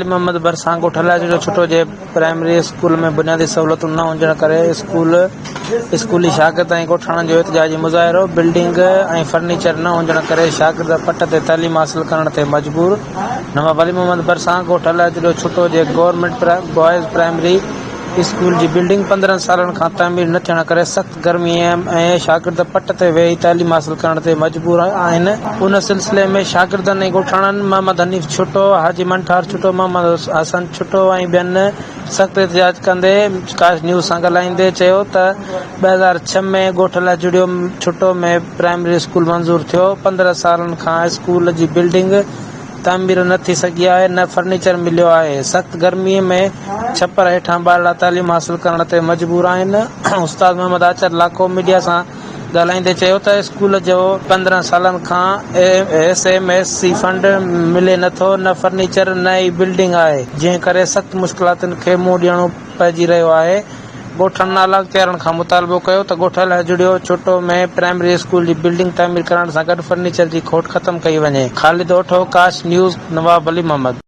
मोहम्मद बरसां ॻोठला जो छोटो जे primary school में बुनियादी सहूलियतूं न हुजण करे स्कूली शागिर्द ऐं ॻोठाणनि जो एहतिजाजी मुज़ाहिरो। बिल्डिंग ऐं फर्नीचर न हुजण करे शागिर्द पट ते तालीम हासिल करण ते मजबूर। नवाब अली मोहम्मद बरसां ॻोठला जो छोटो जे गवर्नमेंट बॉयज़ प्राइमरी स्कूल जी बिल्डिंग 15 सालनि खां तामीर न थियण करे सख़्त गर्मी ऐं शागिर्द पट ते वेही तालीम हासिल करण ते मजबूर आहिनि। उन सिलसिले में शागिर्दनि ऐं ॻोठाणनि मोहम्मद हनीफ़ छुटो, हाजी मंठार छुटो, मोहम्मद हसन छुटो ऐं ॿियनि सख़्त एहतिजाज कंदे काश न्यूज़ सां ॻाल्हाईंदे चयो त 2006 में ॻोठला जुड़ियो छुटो में प्राइमरी स्कूल मंज़ूर थियो। 15 सालनि खां स्कूल जी बिल्डिंग तामीर न थी सघी आहे, न फर्नीचर मिलियो आहे। सख़्त गर्मीअ में छपर हेठां ॿारड़ा तालीम हासिल करण ते मजबूर आहिनि। उस्ताद मोहम्मद आचर लाखो मीडिया सां ॻाल्हाईंदे चयो त स्कूल जो 15 सालनि खां SMSC फंड मिले नथो, न फर्नीचर न ई बिल्डिंग आहे, जंहिं करे सख़्त मुश्किलातुनि खे मुंहुं ॾियणो पइजी रहियो आहे। ॻोठनि नाला अख़्तियारनि खां मुतालबो कयो त ॻोठल जुड़ियो छोटो में प्राइमरी स्कूल जी बिल्डिंग तामीर करण सां गॾु फर्नीचर जी खोट ख़त्म कई वञे। ख़ालिद ओठो, काश न्यूज़, नवाब अली मोहम्मद।